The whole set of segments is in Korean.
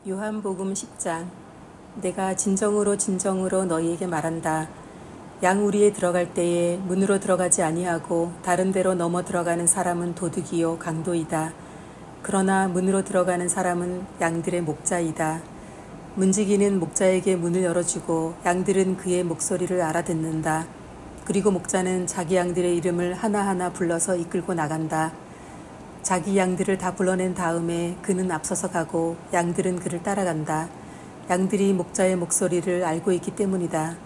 요한복음 10장. 내가 진정으로 진정으로 너희에게 말한다. 양우리에 들어갈 때에 문으로 들어가지 아니하고 다른 데로 넘어 들어가는 사람은 도둑이요 강도이다. 그러나 문으로 들어가는 사람은 양들의 목자이다. 문지기는 목자에게 문을 열어주고 양들은 그의 목소리를 알아듣는다. 그리고 목자는 자기 양들의 이름을 하나하나 불러서 이끌고 나간다. 자기 양들을 다 불러낸 다음에 그는 앞서서 가고 양들은 그를 따라간다. 양들이 목자의 목소리를 알고 있기 때문이다.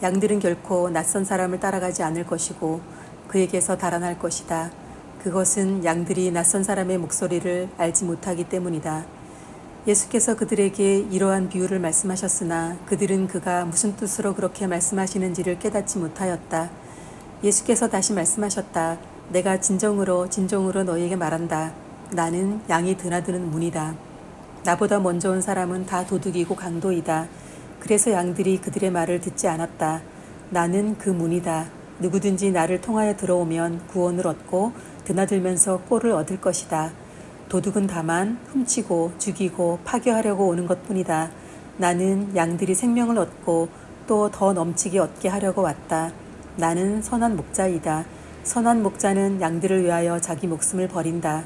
양들은 결코 낯선 사람을 따라가지 않을 것이고 그에게서 달아날 것이다. 그것은 양들이 낯선 사람의 목소리를 알지 못하기 때문이다. 예수께서 그들에게 이러한 비유를 말씀하셨으나 그들은 그가 무슨 뜻으로 그렇게 말씀하시는지를 깨닫지 못하였다. 예수께서 다시 말씀하셨다. 내가 진정으로 너희에게 말한다. 나는 양이 드나드는 문이다. 나보다 먼저 온 사람은 다 도둑이고 강도이다. 그래서 양들이 그들의 말을 듣지 않았다. 나는 그 문이다. 누구든지 나를 통하여 들어오면 구원을 얻고 드나들면서 꼴을 얻을 것이다. 도둑은 다만 훔치고 죽이고 파괴하려고 오는 것뿐이다. 나는 양들이 생명을 얻고 또 더 넘치게 얻게 하려고 왔다. 나는 선한 목자이다. 선한 목자는 양들을 위하여 자기 목숨을 버린다.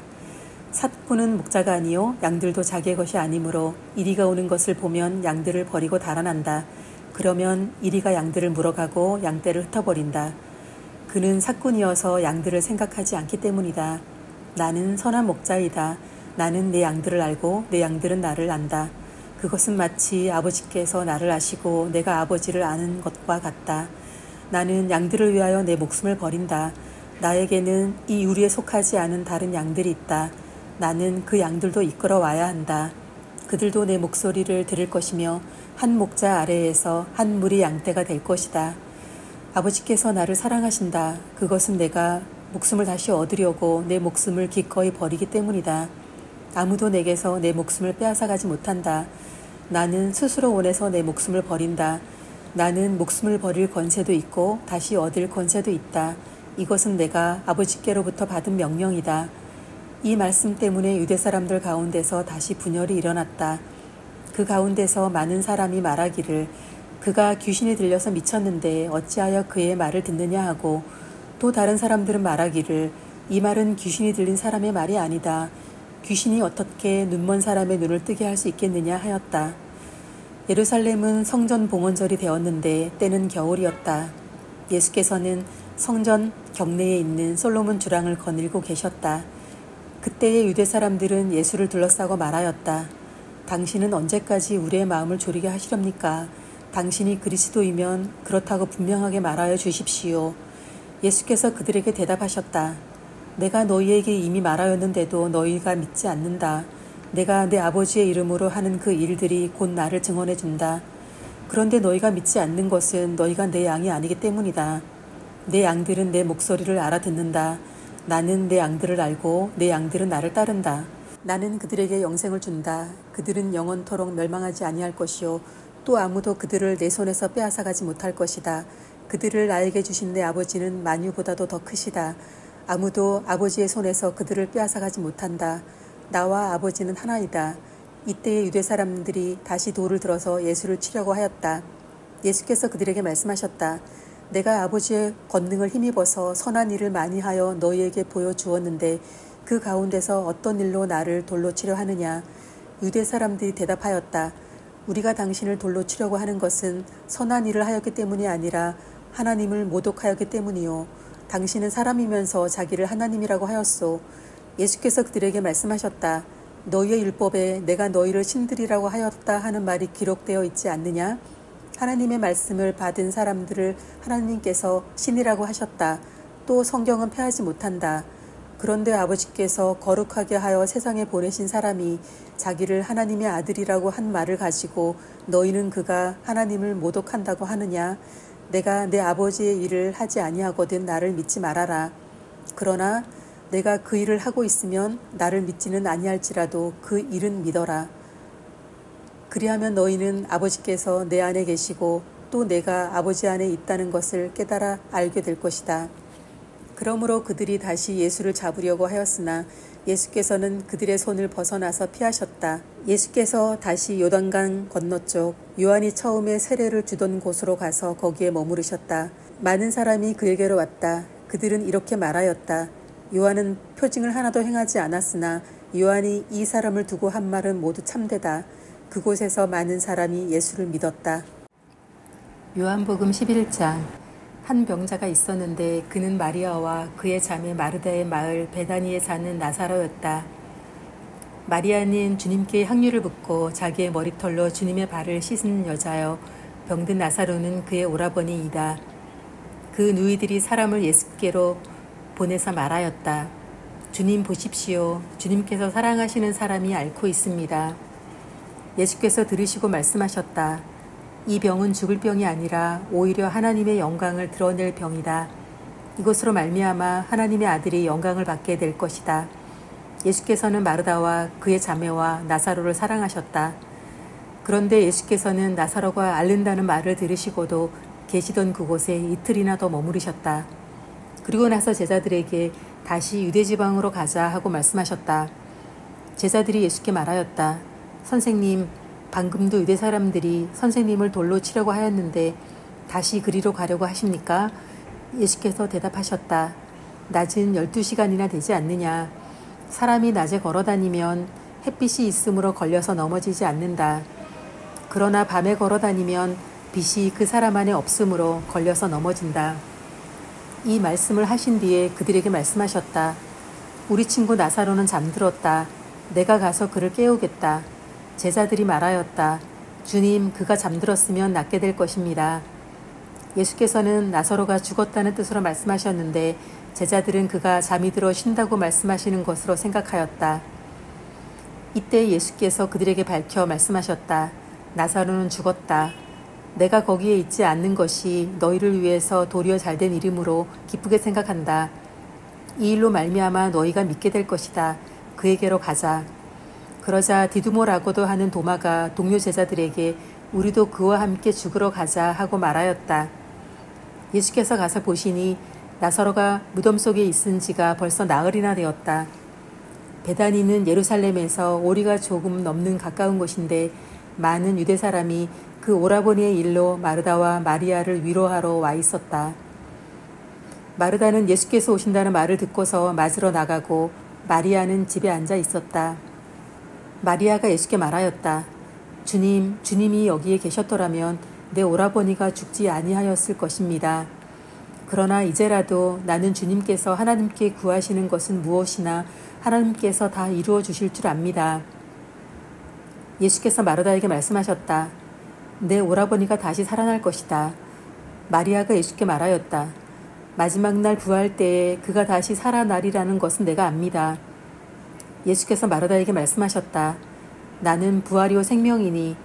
삿꾼은 목자가 아니요 양들도 자기의 것이 아니므로 이리가 오는 것을 보면 양들을 버리고 달아난다. 그러면 이리가 양들을 물어가고 양떼를 흩어버린다. 그는 삿꾼이어서 양들을 생각하지 않기 때문이다. 나는 선한 목자이다. 나는 내 양들을 알고 내 양들은 나를 안다. 그것은 마치 아버지께서 나를 아시고 내가 아버지를 아는 것과 같다. 나는 양들을 위하여 내 목숨을 버린다. 나에게는 이 유리에 속하지 않은 다른 양들이 있다. 나는 그 양들도 이끌어 와야 한다. 그들도 내 목소리를 들을 것이며 한 목자 아래에서 한 무리 양떼가 될 것이다. 아버지께서 나를 사랑하신다. 그것은 내가 목숨을 다시 얻으려고 내 목숨을 기꺼이 버리기 때문이다. 아무도 내게서 내 목숨을 빼앗아가지 못한다. 나는 스스로 원해서 내 목숨을 버린다. 나는 목숨을 버릴 권세도 있고 다시 얻을 권세도 있다. 이것은 내가 아버지께로부터 받은 명령이다. 이 말씀 때문에 유대 사람들 가운데서 다시 분열이 일어났다. 그 가운데서 많은 사람이 말하기를 그가 귀신이 들려서 미쳤는데 어찌하여 그의 말을 듣느냐 하고 또 다른 사람들은 말하기를 이 말은 귀신이 들린 사람의 말이 아니다. 귀신이 어떻게 눈먼 사람의 눈을 뜨게 할 수 있겠느냐 하였다. 예루살렘은 성전 봉헌절이 되었는데 때는 겨울이었다. 예수께서는 성전 경내에 있는 솔로몬 주랑을 거닐고 계셨다. 그때의 유대 사람들은 예수를 둘러싸고 말하였다. 당신은 언제까지 우리의 마음을 졸이게 하시렵니까? 당신이 그리스도이면 그렇다고 분명하게 말하여 주십시오. 예수께서 그들에게 대답하셨다. 내가 너희에게 이미 말하였는데도 너희가 믿지 않는다. 내가 내 아버지의 이름으로 하는 그 일들이 곧 나를 증언해 준다. 그런데 너희가 믿지 않는 것은 너희가 내 양이 아니기 때문이다. 내 양들은 내 목소리를 알아듣는다. 나는 내 양들을 알고 내 양들은 나를 따른다. 나는 그들에게 영생을 준다. 그들은 영원토록 멸망하지 아니할 것이요 또 아무도 그들을 내 손에서 빼앗아가지 못할 것이다. 그들을 나에게 주신 내 아버지는 만유보다도 더 크시다. 아무도 아버지의 손에서 그들을 빼앗아가지 못한다. 나와 아버지는 하나이다. 이때의 유대 사람들이 다시 돌을 들어서 예수를 치려고 하였다. 예수께서 그들에게 말씀하셨다. 내가 아버지의 권능을 힘입어서 선한 일을 많이 하여 너희에게 보여주었는데 그 가운데서 어떤 일로 나를 돌로 치려 하느냐. 유대 사람들이 대답하였다. 우리가 당신을 돌로 치려고 하는 것은 선한 일을 하였기 때문이 아니라 하나님을 모독하였기 때문이요. 당신은 사람이면서 자기를 하나님이라고 하였소. 예수께서 그들에게 말씀하셨다. 너희의 율법에 내가 너희를 신들이라고 하였다 하는 말이 기록되어 있지 않느냐? 하나님의 말씀을 받은 사람들을 하나님께서 신이라고 하셨다. 또 성경은 폐하지 못한다. 그런데 아버지께서 거룩하게 하여 세상에 보내신 사람이 자기를 하나님의 아들이라고 한 말을 가지고 너희는 그가 하나님을 모독한다고 하느냐? 내가 내 아버지의 일을 하지 아니하거든 나를 믿지 말아라. 그러나 내가 그 일을 하고 있으면 나를 믿지는 아니할지라도 그 일은 믿어라. 그리하면 너희는 아버지께서 내 안에 계시고 또 내가 아버지 안에 있다는 것을 깨달아 알게 될 것이다. 그러므로 그들이 다시 예수를 잡으려고 하였으나 예수께서는 그들의 손을 벗어나서 피하셨다. 예수께서 다시 요단강 건너쪽 요한이 처음에 세례를 주던 곳으로 가서 거기에 머무르셨다. 많은 사람이 그에게로 왔다. 그들은 이렇게 말하였다. 요한은 표징을 하나도 행하지 않았으나 요한이 이 사람을 두고 한 말은 모두 참되다. 그곳에서 많은 사람이 예수를 믿었다. 요한복음 11장. 한 병자가 있었는데 그는 마리아와 그의 자매 마르다의 마을 베다니에 사는 나사로였다. 마리아는 주님께 향유를 붓고 자기의 머리털로 주님의 발을 씻은 여자여 병든 나사로는 그의 오라버니이다. 그 누이들이 사람을 예수께로 보내서 말하였다. 주님 보십시오. 주님께서 사랑하시는 사람이 앓고 있습니다. 예수께서 들으시고 말씀하셨다. 이 병은 죽을 병이 아니라 오히려 하나님의 영광을 드러낼 병이다. 이것으로 말미암아 하나님의 아들이 영광을 받게 될 것이다. 예수께서는 마르다와 그의 자매와 나사로를 사랑하셨다. 그런데 예수께서는 나사로가 앓는다는 말을 들으시고도 계시던 그곳에 이틀이나 더 머무르셨다. 그리고 나서 제자들에게 다시 유대지방으로 가자 하고 말씀하셨다. 제자들이 예수께 말하였다. 선생님, 방금도 유대 사람들이 선생님을 돌로 치려고 하였는데 다시 그리로 가려고 하십니까? 예수께서 대답하셨다. 낮은 12시간이나 되지 않느냐. 사람이 낮에 걸어다니면 햇빛이 있으므로 걸려서 넘어지지 않는다. 그러나 밤에 걸어다니면 빛이 그 사람 안에 없으므로 걸려서 넘어진다. 이 말씀을 하신 뒤에 그들에게 말씀하셨다. 우리 친구 나사로는 잠들었다. 내가 가서 그를 깨우겠다. 제자들이 말하였다. 주님, 그가 잠들었으면 낫게 될 것입니다. 예수께서는 나사로가 죽었다는 뜻으로 말씀하셨는데 제자들은 그가 잠이 들어 쉰다고 말씀하시는 것으로 생각하였다. 이때 예수께서 그들에게 밝혀 말씀하셨다. 나사로는 죽었다. 내가 거기에 있지 않는 것이 너희를 위해서 도리어 잘된 일이므로 기쁘게 생각한다. 이 일로 말미암아 너희가 믿게 될 것이다. 그에게로 가자. 그러자 디두모라고도 하는 도마가 동료 제자들에게 우리도 그와 함께 죽으러 가자 하고 말하였다. 예수께서 가서 보시니 나사로가 무덤 속에 있은 지가 벌써 나흘이나 되었다. 베다니는 예루살렘에서 오리가 조금 넘는 가까운 곳인데 많은 유대 사람이 그 오라버니의 일로 마르다와 마리아를 위로하러 와 있었다. 마르다는 예수께서 오신다는 말을 듣고서 맞으러 나가고 마리아는 집에 앉아 있었다. 마리아가 예수께 말하였다. 주님, 주님이 여기에 계셨더라면 내 오라버니가 죽지 아니하였을 것입니다. 그러나 이제라도 나는 주님께서 하나님께 구하시는 것은 무엇이나 하나님께서 다 이루어 주실 줄 압니다. 예수께서 마르다에게 말씀하셨다. 내 오라버니가 다시 살아날 것이다. 마리아가 예수께 말하였다. 마지막 날 부활 때에 그가 다시 살아나리라는 것은 내가 압니다. 예수께서 마르다에게 말씀하셨다. 나는 부활이요 생명이니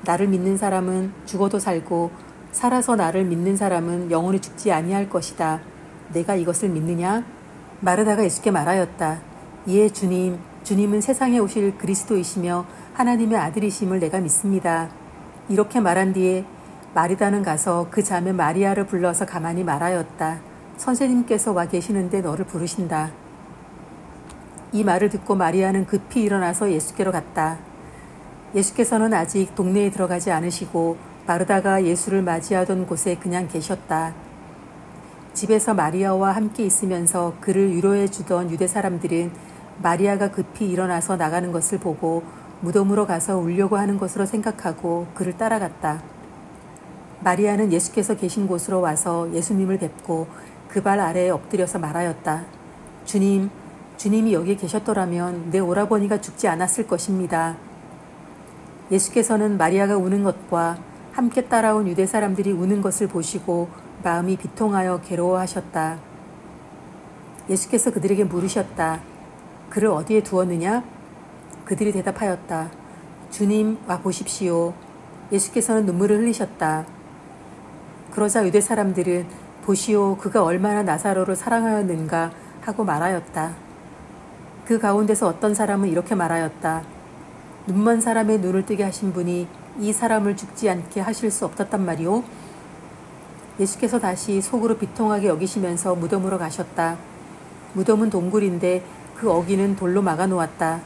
나를 믿는 사람은 죽어도 살고 살아서 나를 믿는 사람은 영원히 죽지 아니할 것이다. 내가 이것을 믿느냐? 마르다가 예수께 말하였다. 예, 주님, 주님은 세상에 오실 그리스도이시며 하나님의 아들이심을 내가 믿습니다. 이렇게 말한 뒤에 마리다는 가서 그 자매 마리아를 불러서 가만히 말하였다. 선생님께서 와 계시는데 너를 부르신다. 이 말을 듣고 마리아는 급히 일어나서 예수께로 갔다. 예수께서는 아직 동네에 들어가지 않으시고 마르다가 예수를 맞이하던 곳에 그냥 계셨다. 집에서 마리아와 함께 있으면서 그를 위로해 주던 유대 사람들은 마리아가 급히 일어나서 나가는 것을 보고 무덤으로 가서 울려고 하는 것으로 생각하고 그를 따라갔다. 마리아는 예수께서 계신 곳으로 와서 예수님을 뵙고 그 발 아래에 엎드려서 말하였다. 주님, 주님이 여기에 계셨더라면 내 오라버니가 죽지 않았을 것입니다. 예수께서는 마리아가 우는 것과 함께 따라온 유대 사람들이 우는 것을 보시고 마음이 비통하여 괴로워하셨다. 예수께서 그들에게 물으셨다. 그를 어디에 두었느냐? 그들이 대답하였다. 주님, 와 보십시오. 예수께서는 눈물을 흘리셨다. 그러자 유대 사람들은 보시오, 그가 얼마나 나사로를 사랑하였는가 하고 말하였다. 그 가운데서 어떤 사람은 이렇게 말하였다. 눈먼 사람의 눈을 뜨게 하신 분이 이 사람을 죽지 않게 하실 수 없었단 말이오. 예수께서 다시 속으로 비통하게 여기시면서 무덤으로 가셨다. 무덤은 동굴인데 그 어귀는 돌로 막아 놓았다.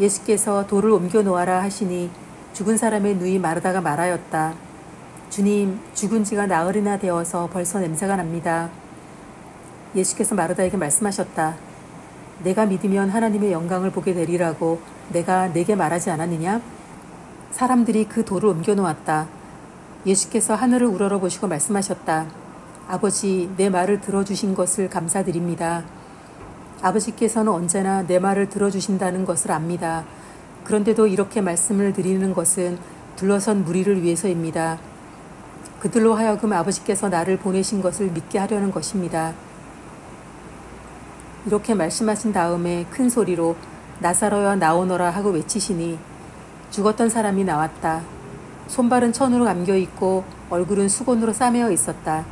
예수께서 돌을 옮겨 놓아라 하시니 죽은 사람의 눈이 마르다가 말하였다. 주님, 죽은 지가 나흘이나 되어서 벌써 냄새가 납니다. 예수께서 마르다에게 말씀하셨다. 내가 믿으면 하나님의 영광을 보게 되리라고 내가 네게 말하지 않았느냐? 사람들이 그 돌을 옮겨 놓았다. 예수께서 하늘을 우러러 보시고 말씀하셨다. 아버지, 내 말을 들어주신 것을 감사드립니다. 아버지께서는 언제나 내 말을 들어주신다는 것을 압니다. 그런데도 이렇게 말씀을 드리는 것은 둘러선 무리를 위해서입니다. 그들로 하여금 아버지께서 나를 보내신 것을 믿게 하려는 것입니다. 이렇게 말씀하신 다음에 큰 소리로 나사로야 나오너라 하고 외치시니 죽었던 사람이 나왔다. 손발은 천으로 감겨있고 얼굴은 수건으로 싸매어 있었다.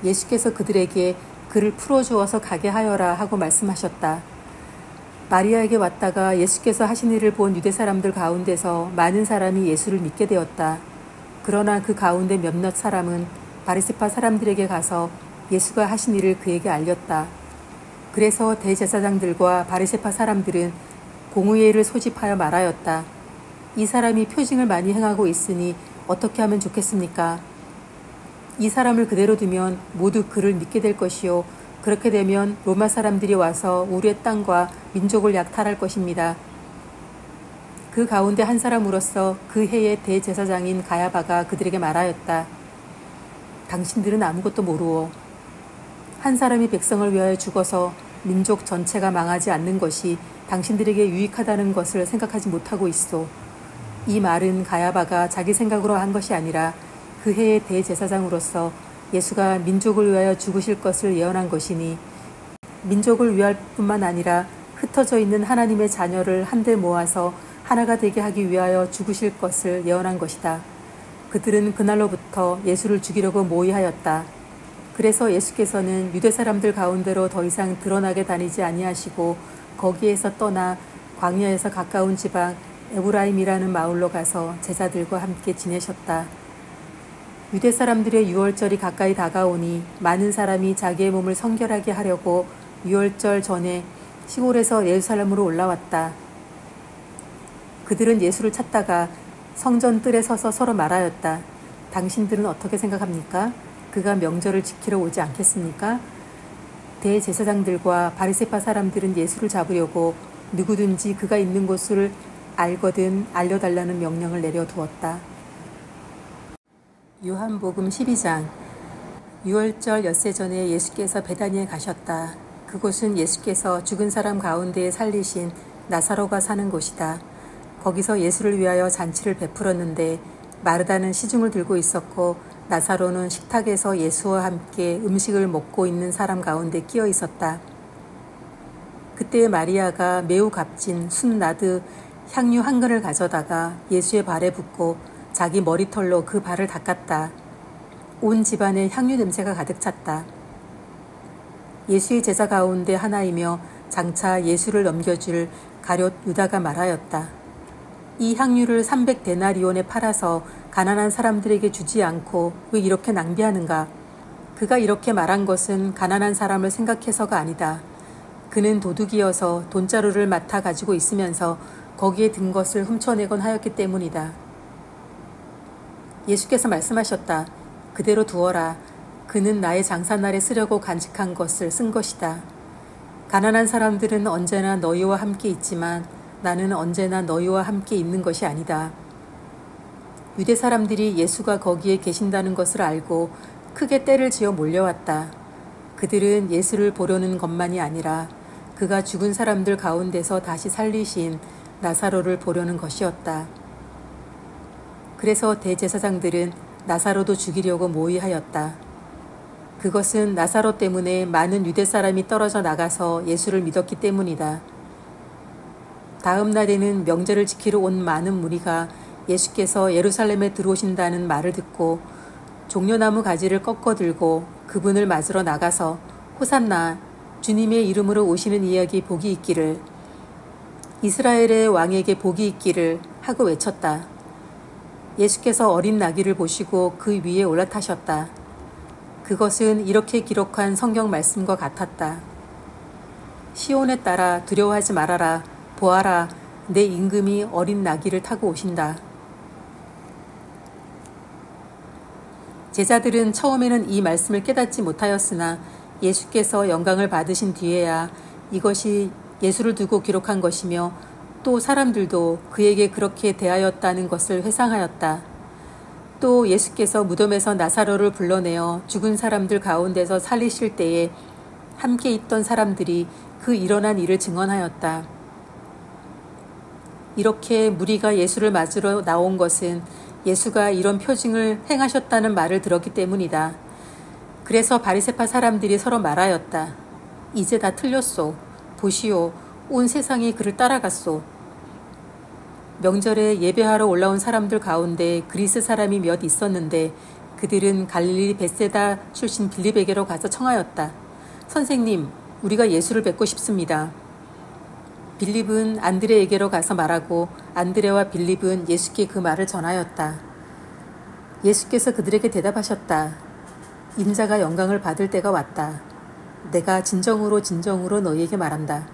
예수께서 그들에게 그를 풀어주어서 가게 하여라 하고 말씀하셨다. 마리아에게 왔다가 예수께서 하신 일을 본 유대 사람들 가운데서 많은 사람이 예수를 믿게 되었다. 그러나 그 가운데 몇몇 사람은 바리새파 사람들에게 가서 예수가 하신 일을 그에게 알렸다. 그래서 대제사장들과 바리새파 사람들은 공의회를 소집하여 말하였다. 이 사람이 표징을 많이 행하고 있으니 어떻게 하면 좋겠습니까? 이 사람을 그대로 두면 모두 그를 믿게 될 것이요. 그렇게 되면 로마 사람들이 와서 우리의 땅과 민족을 약탈할 것입니다. 그 가운데 한 사람으로서 그 해의 대제사장인 가야바가 그들에게 말하였다. 당신들은 아무것도 모르오. 한 사람이 백성을 위하여 죽어서 민족 전체가 망하지 않는 것이 당신들에게 유익하다는 것을 생각하지 못하고 있소. 이 말은 가야바가 자기 생각으로 한 것이 아니라 그 해의 대제사장으로서 예수가 민족을 위하여 죽으실 것을 예언한 것이니 민족을 위할 뿐만 아니라 흩어져 있는 하나님의 자녀를 한데 모아서 하나가 되게 하기 위하여 죽으실 것을 예언한 것이다. 그들은 그날로부터 예수를 죽이려고 모의하였다. 그래서 예수께서는 유대 사람들 가운데로 더 이상 드러나게 다니지 아니하시고 거기에서 떠나 광야에서 가까운 지방 에브라임이라는 마을로 가서 제자들과 함께 지내셨다. 유대 사람들의 유월절이 가까이 다가오니 많은 사람이 자기의 몸을 성결하게 하려고 유월절 전에 시골에서 예루살렘으로 올라왔다. 그들은 예수를 찾다가 성전 뜰에 서서 서로 말하였다. 당신들은 어떻게 생각합니까? 그가 명절을 지키러 오지 않겠습니까? 대제사장들과 바리새파 사람들은 예수를 잡으려고 누구든지 그가 있는 곳을 알거든 알려달라는 명령을 내려두었다. 요한복음 12장. 유월절 엿새 전에 예수께서 베다니에 가셨다. 그곳은 예수께서 죽은 사람 가운데에 살리신 나사로가 사는 곳이다. 거기서 예수를 위하여 잔치를 베풀었는데 마르다는 시중을 들고 있었고 나사로는 식탁에서 예수와 함께 음식을 먹고 있는 사람 가운데 끼어 있었다. 그때 마리아가 매우 값진 순나드 향유 한 근을 가져다가 예수의 발에 붓고 자기 머리털로 그 발을 닦았다. 온 집안에 향유 냄새가 가득 찼다. 예수의 제자 가운데 하나이며 장차 예수를 넘겨줄 가룟 유다가 말하였다. 이 향유를 300데나리온에 팔아서 가난한 사람들에게 주지 않고 왜 이렇게 낭비하는가? 그가 이렇게 말한 것은 가난한 사람을 생각해서가 아니다. 그는 도둑이어서 돈자루를 맡아 가지고 있으면서 거기에 든 것을 훔쳐내곤 하였기 때문이다. 예수께서 말씀하셨다. 그대로 두어라. 그는 나의 장사날에 쓰려고 간직한 것을 쓴 것이다. 가난한 사람들은 언제나 너희와 함께 있지만 나는 언제나 너희와 함께 있는 것이 아니다. 유대 사람들이 예수가 거기에 계신다는 것을 알고 크게 떼를 지어 몰려왔다. 그들은 예수를 보려는 것만이 아니라 그가 죽은 사람들 가운데서 다시 살리신 나사로를 보려는 것이었다. 그래서 대제사장들은 나사로도 죽이려고 모의하였다. 그것은 나사로 때문에 많은 유대 사람이 떨어져 나가서 예수를 믿었기 때문이다. 다음 날에는 명절을 지키러 온 많은 무리가 예수께서 예루살렘에 들어오신다는 말을 듣고 종려나무 가지를 꺾어 들고 그분을 맞으러 나가서 호산나 주님의 이름으로 오시는 이에게 복이 있기를 이스라엘의 왕에게 복이 있기를 하고 외쳤다. 예수께서 어린 나귀를 보시고 그 위에 올라타셨다. 그것은 이렇게 기록한 성경 말씀과 같았다. 시온에 따라 두려워하지 말아라. 보아라, 내 임금이 어린 나귀를 타고 오신다. 제자들은 처음에는 이 말씀을 깨닫지 못하였으나 예수께서 영광을 받으신 뒤에야 이것이 예수를 두고 기록한 것이며 또 사람들도 그에게 그렇게 대하였다는 것을 회상하였다. 또 예수께서 무덤에서 나사로를 불러내어 죽은 사람들 가운데서 살리실 때에 함께 있던 사람들이 그 일어난 일을 증언하였다. 이렇게 무리가 예수를 맞으러 나온 것은 예수가 이런 표징을 행하셨다는 말을 들었기 때문이다. 그래서 바리새파 사람들이 서로 말하였다. 이제 다 틀렸소. 보시오. 온 세상이 그를 따라갔소. 명절에 예배하러 올라온 사람들 가운데 그리스 사람이 몇 있었는데 그들은 갈릴리 벳세다 출신 빌립에게로 가서 청하였다. 선생님, 우리가 예수를 뵙고 싶습니다. 빌립은 안드레에게로 가서 말하고 안드레와 빌립은 예수께 그 말을 전하였다. 예수께서 그들에게 대답하셨다. 인자가 영광을 받을 때가 왔다. 내가 진정으로 너희에게 말한다.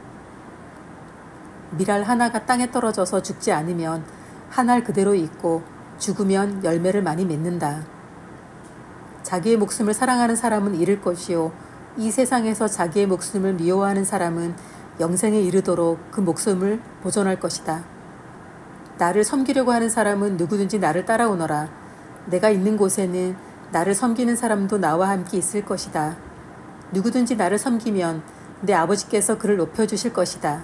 밀알 하나가 땅에 떨어져서 죽지 않으면 한 알 그대로 있고 죽으면 열매를 많이 맺는다. 자기의 목숨을 사랑하는 사람은 잃을 것이요 이 세상에서 자기의 목숨을 미워하는 사람은 영생에 이르도록 그 목숨을 보존할 것이다. 나를 섬기려고 하는 사람은 누구든지 나를 따라오너라. 내가 있는 곳에는 나를 섬기는 사람도 나와 함께 있을 것이다. 누구든지 나를 섬기면 내 아버지께서 그를 높여주실 것이다.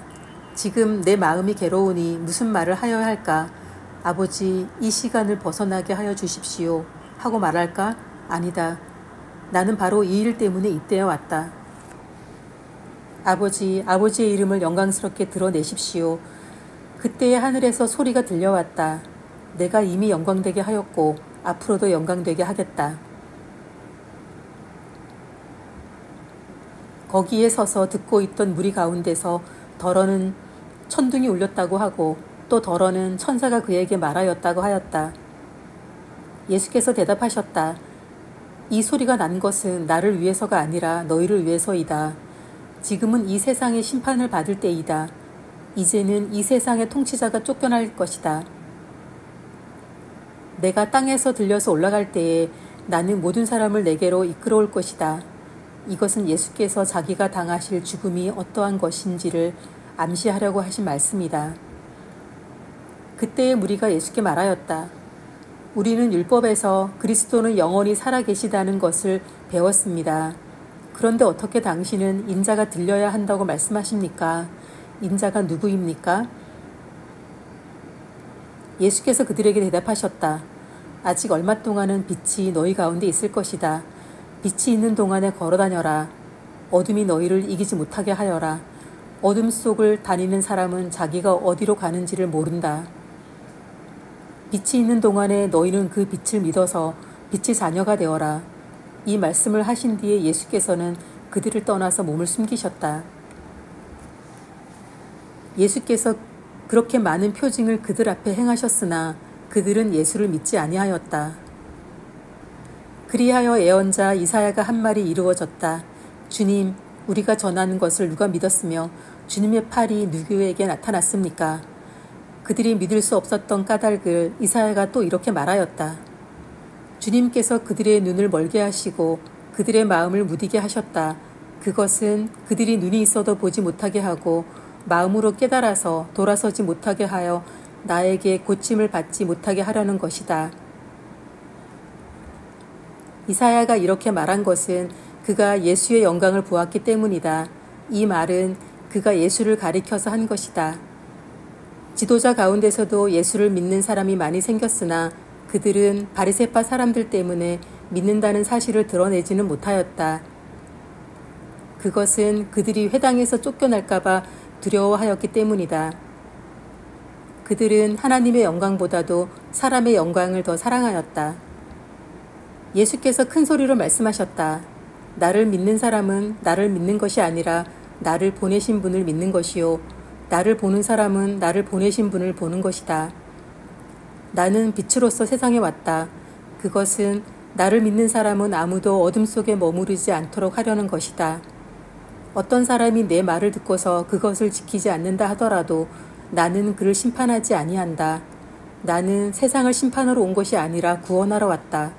지금 내 마음이 괴로우니 무슨 말을 하여야 할까? 아버지, 이 시간을 벗어나게 하여 주십시오. 하고 말할까? 아니다. 나는 바로 이 일 때문에 이때에 왔다. 아버지, 아버지의 이름을 영광스럽게 드러내십시오. 그때의 하늘에서 소리가 들려왔다. 내가 이미 영광되게 하였고 앞으로도 영광되게 하겠다. 거기에 서서 듣고 있던 무리 가운데서 더러는 천둥이 울렸다고 하고 또 더러는 천사가 그에게 말하였다고 하였다. 예수께서 대답하셨다. 이 소리가 난 것은 나를 위해서가 아니라 너희를 위해서이다. 지금은 이 세상의 심판을 받을 때이다. 이제는 이 세상의 통치자가 쫓겨날 것이다. 내가 땅에서 들려서 올라갈 때에 나는 모든 사람을 내게로 이끌어올 것이다. 이것은 예수께서 자기가 당하실 죽음이 어떠한 것인지를 암시하려고 하신 말씀이다. 그때의 무리가 예수께 말하였다. 우리는 율법에서 그리스도는 영원히 살아계시다는 것을 배웠습니다. 그런데 어떻게 당신은 인자가 들려야 한다고 말씀하십니까? 인자가 누구입니까? 예수께서 그들에게 대답하셨다. 아직 얼마 동안은 빛이 너희 가운데 있을 것이다. 빛이 있는 동안에 걸어다녀라. 어둠이 너희를 이기지 못하게 하여라. 어둠 속을 다니는 사람은 자기가 어디로 가는지를 모른다. 빛이 있는 동안에 너희는 그 빛을 믿어서 빛의 자녀가 되어라. 이 말씀을 하신 뒤에 예수께서는 그들을 떠나서 몸을 숨기셨다. 예수께서 그렇게 많은 표징을 그들 앞에 행하셨으나 그들은 예수를 믿지 아니하였다. 그리하여 예언자 이사야가 한 말이 이루어졌다. 주님, 우리가 전하는 것을 누가 믿었으며 주님의 팔이 누구에게 나타났습니까? 그들이 믿을 수 없었던 까닭을 이사야가 또 이렇게 말하였다. 주님께서 그들의 눈을 멀게 하시고 그들의 마음을 무디게 하셨다. 그것은 그들이 눈이 있어도 보지 못하게 하고 마음으로 깨달아서 돌아서지 못하게 하여 나에게 고침을 받지 못하게 하려는 것이다. 이사야가 이렇게 말한 것은 그가 예수의 영광을 보았기 때문이다. 이 말은 그가 예수를 가리켜서 한 것이다. 지도자 가운데서도 예수를 믿는 사람이 많이 생겼으나 그들은 바리새파 사람들 때문에 믿는다는 사실을 드러내지는 못하였다. 그것은 그들이 회당에서 쫓겨날까봐 두려워하였기 때문이다. 그들은 하나님의 영광보다도 사람의 영광을 더 사랑하였다. 예수께서 큰 소리로 말씀하셨다. 나를 믿는 사람은 나를 믿는 것이 아니라 나를 보내신 분을 믿는 것이요. 나를 보는 사람은 나를 보내신 분을 보는 것이다. 나는 빛으로서 세상에 왔다. 그것은 나를 믿는 사람은 아무도 어둠 속에 머무르지 않도록 하려는 것이다. 어떤 사람이 내 말을 듣고서 그것을 지키지 않는다 하더라도 나는 그를 심판하지 아니한다. 나는 세상을 심판하러 온 것이 아니라 구원하러 왔다.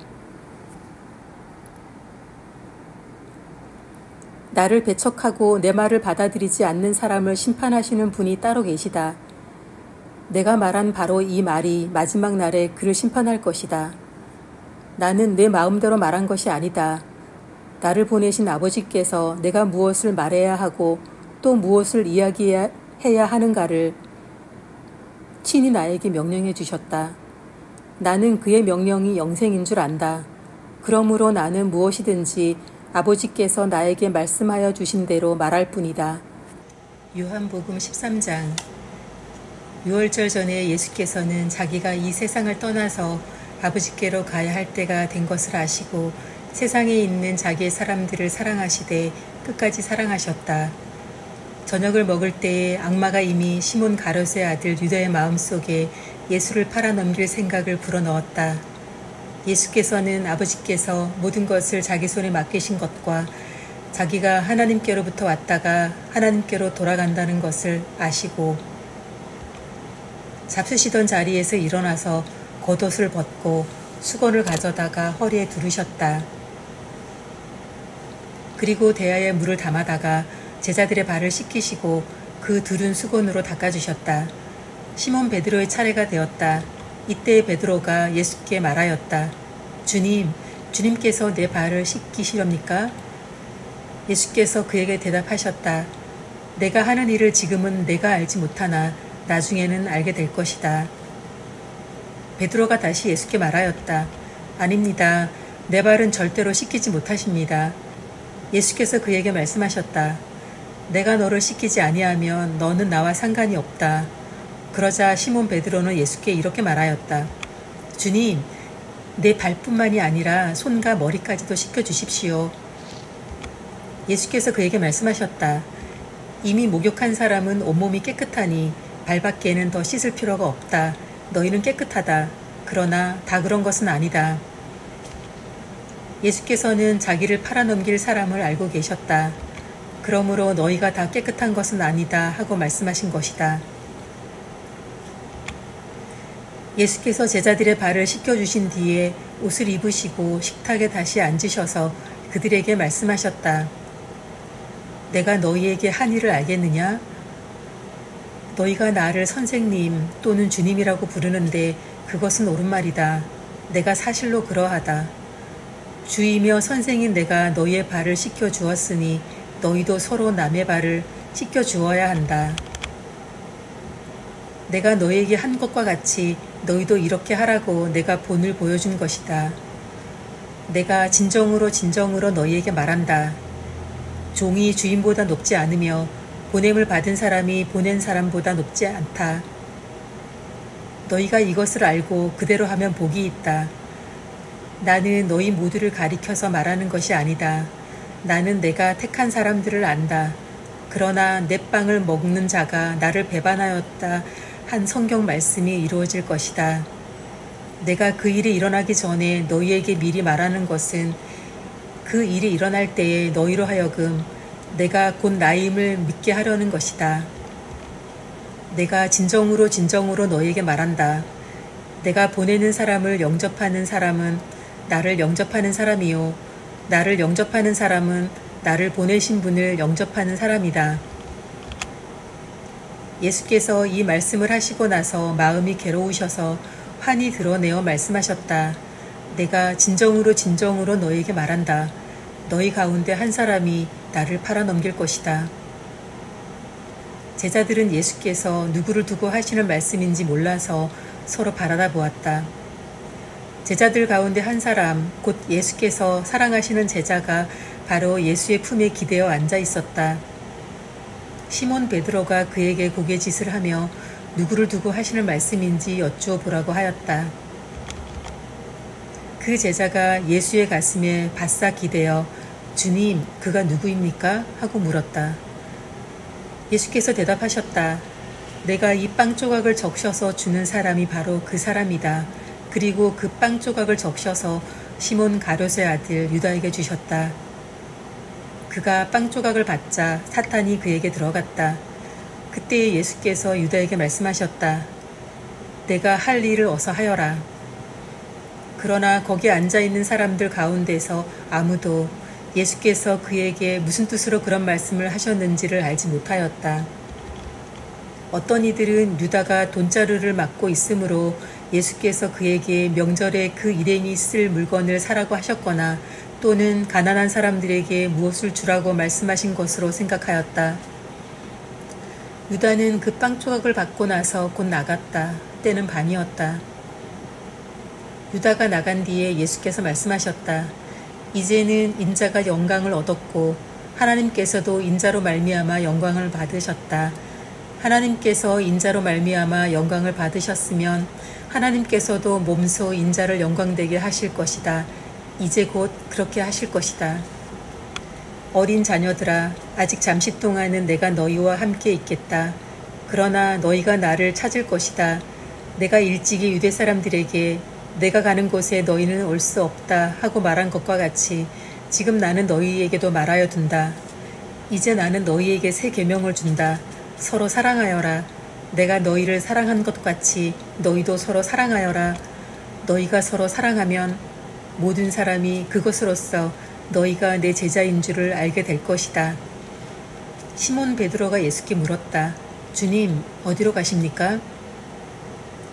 나를 배척하고 내 말을 받아들이지 않는 사람을 심판하시는 분이 따로 계시다. 내가 말한 바로 이 말이 마지막 날에 그를 심판할 것이다. 나는 내 마음대로 말한 것이 아니다. 나를 보내신 아버지께서 내가 무엇을 말해야 하고 또 무엇을 이야기해야 하는가를 친히 나에게 명령해 주셨다. 나는 그의 명령이 영생인 줄 안다. 그러므로 나는 무엇이든지 아버지께서 나에게 말씀하여 주신 대로 말할 뿐이다. 요한복음 13장. 유월절 전에 예수께서는 자기가 이 세상을 떠나서 아버지께로 가야 할 때가 된 것을 아시고 세상에 있는 자기의 사람들을 사랑하시되 끝까지 사랑하셨다. 저녁을 먹을 때에 악마가 이미 시몬 가롯의 아들 유다의 마음속에 예수를 팔아넘길 생각을 불어넣었다. 예수께서는 아버지께서 모든 것을 자기 손에 맡기신 것과 자기가 하나님께로부터 왔다가 하나님께로 돌아간다는 것을 아시고 잡수시던 자리에서 일어나서 겉옷을 벗고 수건을 가져다가 허리에 두르셨다. 그리고 대야에 물을 담아다가 제자들의 발을 씻기시고 그 두른 수건으로 닦아주셨다. 시몬 베드로의 차례가 되었다. 이때 베드로가 예수께 말하였다. 주님, 주님께서 내 발을 씻기시렵니까? 예수께서 그에게 대답하셨다. 내가 하는 일을 지금은 내가 알지 못하나 나중에는 알게 될 것이다. 베드로가 다시 예수께 말하였다. 아닙니다. 내 발은 절대로 씻기지 못하십니다. 예수께서 그에게 말씀하셨다. 내가 너를 씻기지 아니하면 너는 나와 상관이 없다. 그러자 시몬 베드로는 예수께 이렇게 말하였다. 주님, 내 발뿐만이 아니라 손과 머리까지도 씻겨주십시오. 예수께서 그에게 말씀하셨다. 이미 목욕한 사람은 온몸이 깨끗하니 발밖에는 더 씻을 필요가 없다. 너희는 깨끗하다. 그러나 다 그런 것은 아니다. 예수께서는 자기를 팔아넘길 사람을 알고 계셨다. 그러므로 너희가 다 깨끗한 것은 아니다 하고 말씀하신 것이다. 예수께서 제자들의 발을 씻겨주신 뒤에 옷을 입으시고 식탁에 다시 앉으셔서 그들에게 말씀하셨다. 내가 너희에게 한 일을 알겠느냐? 너희가 나를 선생님 또는 주님이라고 부르는데 그것은 옳은 말이다. 내가 사실로 그러하다. 주이며 선생인 내가 너희의 발을 씻겨 주었으니 너희도 서로 남의 발을 씻겨 주어야 한다. 내가 너희에게 한 것과 같이 너희도 이렇게 하라고 내가 본을 보여준 것이다. 내가 진정으로 너희에게 말한다. 종이 주인보다 높지 않으며 보냄을 받은 사람이 보낸 사람보다 높지 않다. 너희가 이것을 알고 그대로 하면 복이 있다. 나는 너희 모두를 가리켜서 말하는 것이 아니다. 나는 내가 택한 사람들을 안다. 그러나 내 빵을 먹는 자가 나를 배반하였다 한 성경 말씀이 이루어질 것이다. 내가 그 일이 일어나기 전에 너희에게 미리 말하는 것은 그 일이 일어날 때에 너희로 하여금 내가 곧 나임을 믿게 하려는 것이다. 내가 진정으로 너희에게 말한다. 내가 보내는 사람을 영접하는 사람은 나를 영접하는 사람이요. 나를 영접하는 사람은 나를 보내신 분을 영접하는 사람이다. 예수께서 이 말씀을 하시고 나서 마음이 괴로우셔서 환히 드러내어 말씀하셨다. 내가 진정으로 너희에게 말한다. 너희 가운데 한 사람이 나를 팔아넘길 것이다. 제자들은 예수께서 누구를 두고 하시는 말씀인지 몰라서 서로 바라다 보았다. 제자들 가운데 한 사람, 곧 예수께서 사랑하시는 제자가 바로 예수의 품에 기대어 앉아 있었다. 시몬 베드로가 그에게 고개짓을 하며 누구를 두고 하시는 말씀인지 여쭈어 보라고 하였다. 그 제자가 예수의 가슴에 바싹 기대어 주님, 그가 누구입니까? 하고 물었다. 예수께서 대답하셨다. 내가 이 빵 조각을 적셔서 주는 사람이 바로 그 사람이다. 그리고 그 빵 조각을 적셔서 시몬 가룟의 아들 유다에게 주셨다. 그가 빵 조각을 받자 사탄이 그에게 들어갔다. 그때 예수께서 유다에게 말씀하셨다. 내가 할 일을 어서 하여라. 그러나 거기 앉아있는 사람들 가운데서 아무도 예수께서 그에게 무슨 뜻으로 그런 말씀을 하셨는지를 알지 못하였다. 어떤 이들은 유다가 돈자루를 맡고 있으므로 예수께서 그에게 명절에 그 일행이 쓸 물건을 사라고 하셨거나 또는 가난한 사람들에게 무엇을 주라고 말씀하신 것으로 생각하였다. 유다는 그 빵 조각을 받고 나서 곧 나갔다. 때는 밤이었다. 유다가 나간 뒤에 예수께서 말씀하셨다. 이제는 인자가 영광을 얻었고 하나님께서도 인자로 말미암아 영광을 받으셨다. 하나님께서 인자로 말미암아 영광을 받으셨으면 하나님께서도 몸소 인자를 영광되게 하실 것이다. 이제 곧 그렇게 하실 것이다. 어린 자녀들아, 아직 잠시 동안은 내가 너희와 함께 있겠다. 그러나 너희가 나를 찾을 것이다. 내가 일찍이 유대 사람들에게 내가 가는 곳에 너희는 올 수 없다 하고 말한 것과 같이 지금 나는 너희에게도 말하여 둔다. 이제 나는 너희에게 새 계명을 준다. 서로 사랑하여라. 내가 너희를 사랑한 것 같이 너희도 서로 사랑하여라. 너희가 서로 사랑하면 모든 사람이 그것으로써 너희가 내 제자인 줄을 알게 될 것이다. 시몬 베드로가 예수께 물었다. 주님, 어디로 가십니까?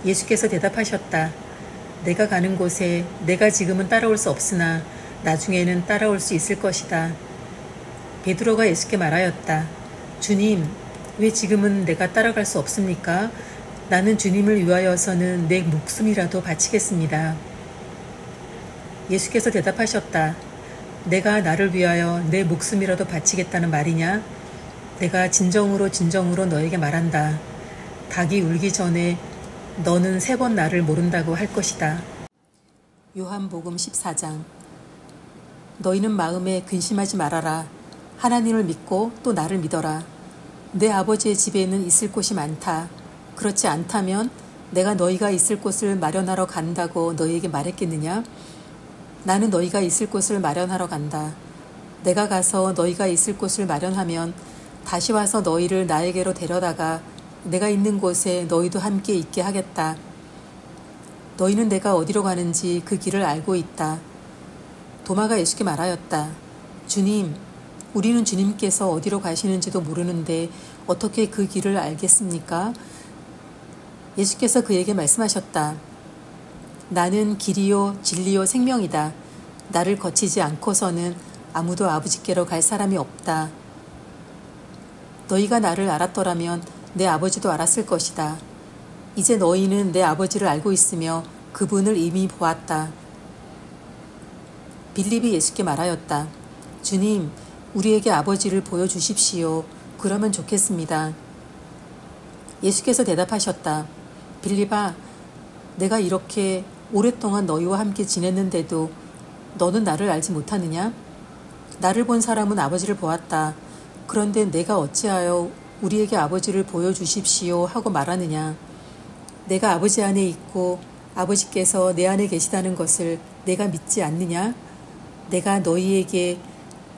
예수께서 대답하셨다. 내가 가는 곳에 내가 지금은 따라올 수 없으나 나중에는 따라올 수 있을 것이다. 베드로가 예수께 말하였다. 주님, 왜 지금은 내가 따라갈 수 없습니까? 나는 주님을 위하여서는 내 목숨이라도 바치겠습니다. 예수께서 대답하셨다. 내가 나를 위하여 내 목숨이라도 바치겠다는 말이냐? 내가 진정으로 너에게 말한다. 닭이 울기 전에 너는 3번 나를 모른다고 할 것이다. 요한복음 14장. 너희는 마음에 근심하지 말아라. 하나님을 믿고 또 나를 믿어라. 내 아버지의 집에는 있을 곳이 많다. 그렇지 않다면 내가 너희가 있을 곳을 마련하러 간다고 너희에게 말했겠느냐? 나는 너희가 있을 곳을 마련하러 간다. 내가 가서 너희가 있을 곳을 마련하면 다시 와서 너희를 나에게로 데려다가 내가 있는 곳에 너희도 함께 있게 하겠다. 너희는 내가 어디로 가는지 그 길을 알고 있다. 도마가 예수께 말하였다. 주님, 우리는 주님께서 어디로 가시는지도 모르는데 어떻게 그 길을 알겠습니까? 예수께서 그에게 말씀하셨다. 나는 길이요 진리요 생명이다. 나를 거치지 않고서는 아무도 아버지께로 갈 사람이 없다. 너희가 나를 알았더라면 내 아버지도 알았을 것이다. 이제 너희는 내 아버지를 알고 있으며 그분을 이미 보았다. 빌립이 예수께 말하였다. 주님, 우리에게 아버지를 보여주십시오. 그러면 좋겠습니다. 예수께서 대답하셨다. 빌립아, 내가 이렇게 오랫동안 너희와 함께 지냈는데도 너는 나를 알지 못하느냐? 나를 본 사람은 아버지를 보았다. 그런데 내가 어찌하여 우리에게 아버지를 보여주십시오 하고 말하느냐? 내가 아버지 안에 있고 아버지께서 내 안에 계시다는 것을 내가 믿지 않느냐? 내가 너희에게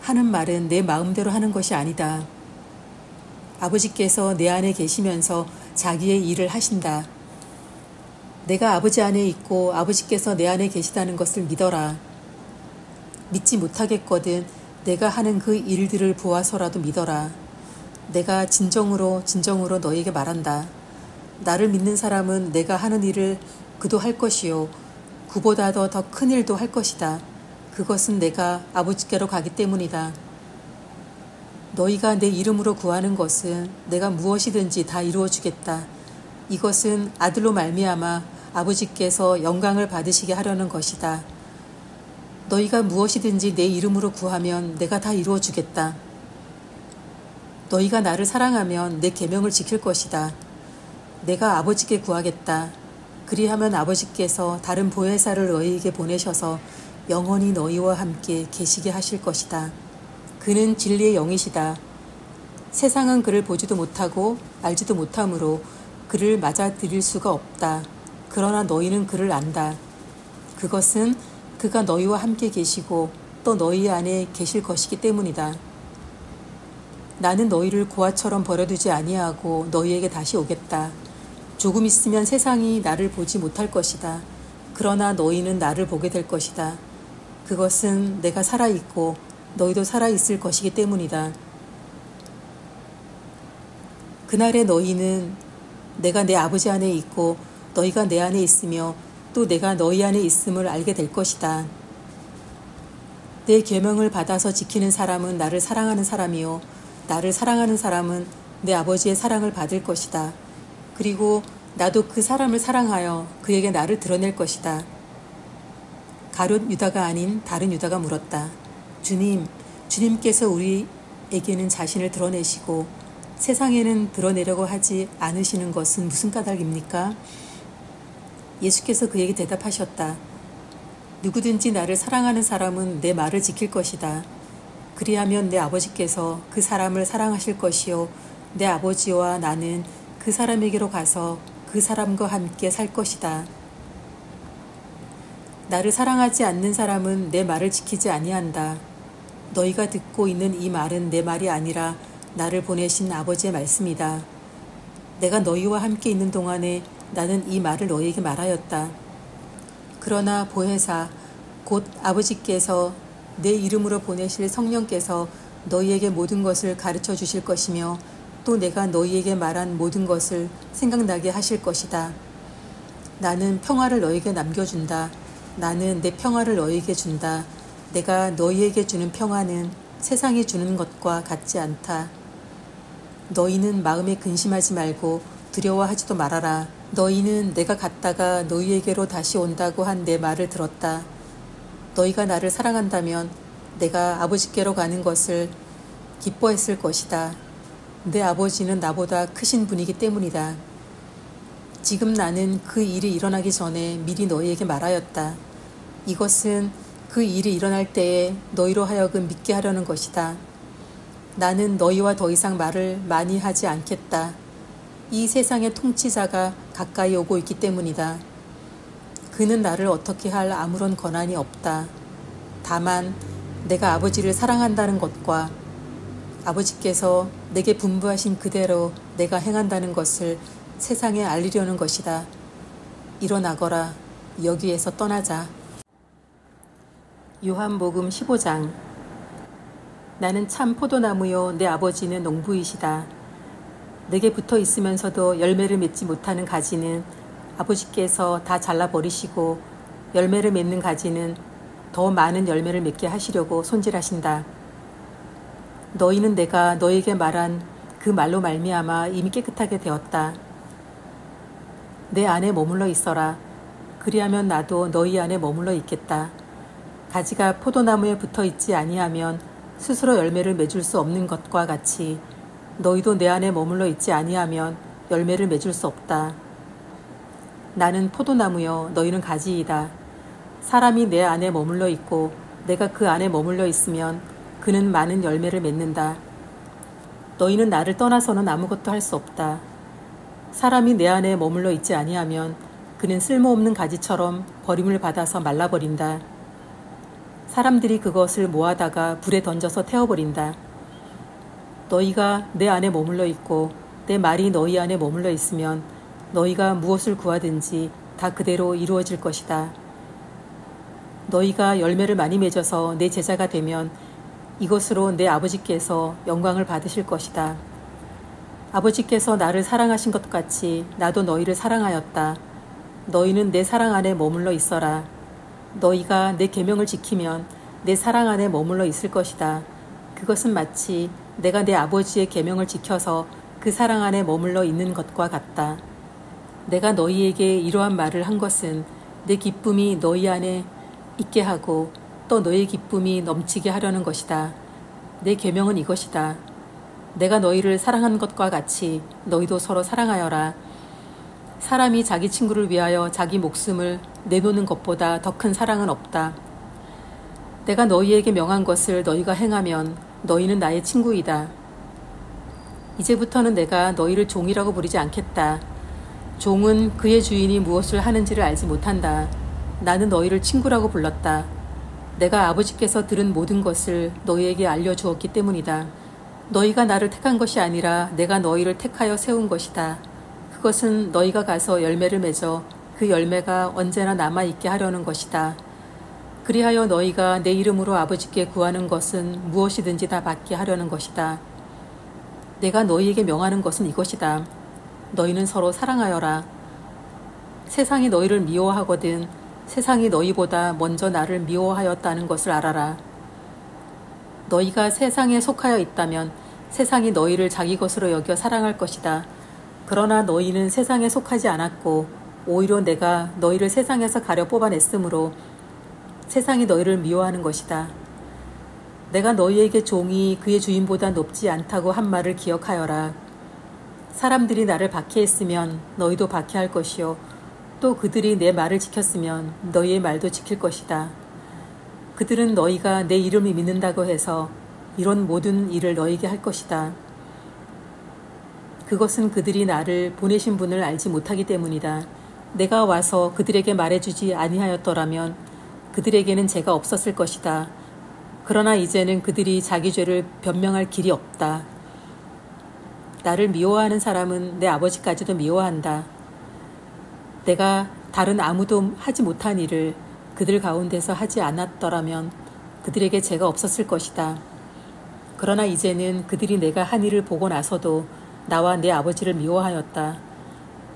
하는 말은 내 마음대로 하는 것이 아니다. 아버지께서 내 안에 계시면서 자기의 일을 하신다. 내가 아버지 안에 있고 아버지께서 내 안에 계시다는 것을 믿어라. 믿지 못하겠거든 내가 하는 그 일들을 보아서라도 믿어라. 내가 진정으로 너에게 말한다. 나를 믿는 사람은 내가 하는 일을 그도 할 것이요 그보다도 더 큰 일도 할 것이다. 그것은 내가 아버지께로 가기 때문이다. 너희가 내 이름으로 구하는 것은 내가 무엇이든지 다 이루어 주겠다. 이것은 아들로 말미암아 아버지께서 영광을 받으시게 하려는 것이다. 너희가 무엇이든지 내 이름으로 구하면 내가 다 이루어 주겠다. 너희가 나를 사랑하면 내 계명을 지킬 것이다. 내가 아버지께 구하겠다. 그리하면 아버지께서 다른 보혜사를 너희에게 보내셔서 영원히 너희와 함께 계시게 하실 것이다. 그는 진리의 영이시다. 세상은 그를 보지도 못하고 알지도 못하므로 그를 맞아들일 수가 없다. 그러나 너희는 그를 안다. 그것은 그가 너희와 함께 계시고 또 너희 안에 계실 것이기 때문이다. 나는 너희를 고아처럼 버려두지 아니하고 너희에게 다시 오겠다. 조금 있으면 세상이 나를 보지 못할 것이다. 그러나 너희는 나를 보게 될 것이다. 그것은 내가 살아있고 너희도 살아있을 것이기 때문이다. 그날에 너희는 내가 내 아버지 안에 있고 너희가 내 안에 있으며 또 내가 너희 안에 있음을 알게 될 것이다. 내 계명을 받아서 지키는 사람은 나를 사랑하는 사람이요 나를 사랑하는 사람은 내 아버지의 사랑을 받을 것이다. 그리고 나도 그 사람을 사랑하여 그에게 나를 드러낼 것이다. 가룟 유다가 아닌 다른 유다가 물었다. 주님께서 우리에게는 자신을 드러내시고 세상에는 드러내려고 하지 않으시는 것은 무슨 까닭입니까? 예수께서 그에게 대답하셨다. 누구든지 나를 사랑하는 사람은 내 말을 지킬 것이다. 그리하면 내 아버지께서 그 사람을 사랑하실 것이요 내 아버지와 나는 그 사람에게로 가서 그 사람과 함께 살 것이다. 나를 사랑하지 않는 사람은 내 말을 지키지 아니한다. 너희가 듣고 있는 이 말은 내 말이 아니라 나를 보내신 아버지의 말씀이다. 내가 너희와 함께 있는 동안에 나는 이 말을 너희에게 말하였다. 그러나 보혜사 곧 아버지께서 내 이름으로 보내실 성령께서 너희에게 모든 것을 가르쳐 주실 것이며 또 내가 너희에게 말한 모든 것을 생각나게 하실 것이다. 나는 평화를 너희에게 남겨준다. 나는 내 평화를 너희에게 준다. 내가 너희에게 주는 평화는 세상이 주는 것과 같지 않다. 너희는 마음에 근심하지 말고 두려워하지도 말아라. 너희는 내가 갔다가 너희에게로 다시 온다고 한 내 말을 들었다. 너희가 나를 사랑한다면 내가 아버지께로 가는 것을 기뻐했을 것이다. 내 아버지는 나보다 크신 분이기 때문이다. 지금 나는 그 일이 일어나기 전에 미리 너희에게 말하였다. 이것은 그 일이 일어날 때에 너희로 하여금 믿게 하려는 것이다. 나는 너희와 더 이상 말을 많이 하지 않겠다. 이 세상의 통치자가 가까이 오고 있기 때문이다. 그는 나를 어떻게 할 아무런 권한이 없다. 다만 내가 아버지를 사랑한다는 것과 아버지께서 내게 분부하신 그대로 내가 행한다는 것을 세상에 알리려는 것이다. 일어나거라. 여기에서 떠나자. 요한복음 15장. 나는 참 포도나무요 내 아버지는 농부이시다. 내게 붙어 있으면서도 열매를 맺지 못하는 가지는 아버지께서 다 잘라버리시고 열매를 맺는 가지는 더 많은 열매를 맺게 하시려고 손질하신다. 너희는 내가 너희에게 말한 그 말로 말미암아 이미 깨끗하게 되었다. 내 안에 머물러 있어라. 그리하면 나도 너희 안에 머물러 있겠다. 가지가 포도나무에 붙어 있지 아니하면 스스로 열매를 맺을 수 없는 것과 같이 너희도 내 안에 머물러 있지 아니하면 열매를 맺을 수 없다. 나는 포도나무요 너희는 가지이다. 사람이 내 안에 머물러 있고 내가 그 안에 머물러 있으면 그는 많은 열매를 맺는다. 너희는 나를 떠나서는 아무것도 할 수 없다. 사람이 내 안에 머물러 있지 아니하면 그는 쓸모없는 가지처럼 버림을 받아서 말라버린다. 사람들이 그것을 모아다가 불에 던져서 태워버린다. 너희가 내 안에 머물러 있고 내 말이 너희 안에 머물러 있으면 너희가 무엇을 구하든지 다 그대로 이루어질 것이다. 너희가 열매를 많이 맺어서 내 제자가 되면 이것으로 내 아버지께서 영광을 받으실 것이다. 아버지께서 나를 사랑하신 것 같이 나도 너희를 사랑하였다. 너희는 내 사랑 안에 머물러 있어라. 너희가 내 계명을 지키면 내 사랑 안에 머물러 있을 것이다. 그것은 마치 내가 내 아버지의 계명을 지켜서 그 사랑 안에 머물러 있는 것과 같다. 내가 너희에게 이러한 말을 한 것은 내 기쁨이 너희 안에 있게 하고 또 너희 기쁨이 넘치게 하려는 것이다. 내 계명은 이것이다. 내가 너희를 사랑한 것과 같이 너희도 서로 사랑하여라. 사람이 자기 친구를 위하여 자기 목숨을 내놓는 것보다 더 큰 사랑은 없다. 내가 너희에게 명한 것을 너희가 행하면 너희는 나의 친구이다. 이제부터는 내가 너희를 종이라고 부르지 않겠다. 종은 그의 주인이 무엇을 하는지를 알지 못한다. 나는 너희를 친구라고 불렀다. 내가 아버지께서 들은 모든 것을 너희에게 알려주었기 때문이다. 너희가 나를 택한 것이 아니라 내가 너희를 택하여 세운 것이다. 그것은 너희가 가서 열매를 맺어 그 열매가 언제나 남아있게 하려는 것이다. 그리하여 너희가 내 이름으로 아버지께 구하는 것은 무엇이든지 다 받게 하려는 것이다. 내가 너희에게 명하는 것은 이것이다. 너희는 서로 사랑하여라. 세상이 너희를 미워하거든 세상이 너희보다 먼저 나를 미워하였다는 것을 알아라. 너희가 세상에 속하여 있다면 세상이 너희를 자기 것으로 여겨 사랑할 것이다. 그러나 너희는 세상에 속하지 않았고 오히려 내가 너희를 세상에서 가려 뽑아냈으므로 세상이 너희를 미워하는 것이다. 내가 너희에게 종이 그의 주인보다 높지 않다고 한 말을 기억하여라. 사람들이 나를 박해했으면 너희도 박해할 것이요 또 그들이 내 말을 지켰으면 너희의 말도 지킬 것이다. 그들은 너희가 내 이름을 믿는다고 해서 이런 모든 일을 너희에게 할 것이다. 그것은 그들이 나를 보내신 분을 알지 못하기 때문이다. 내가 와서 그들에게 말해주지 아니하였더라면 그들에게는 죄가 없었을 것이다. 그러나 이제는 그들이 자기 죄를 변명할 길이 없다. 나를 미워하는 사람은 내 아버지까지도 미워한다. 내가 다른 아무도 하지 못한 일을 그들 가운데서 하지 않았더라면 그들에게 죄가 없었을 것이다. 그러나 이제는 그들이 내가 한 일을 보고 나서도 나와 내 아버지를 미워하였다.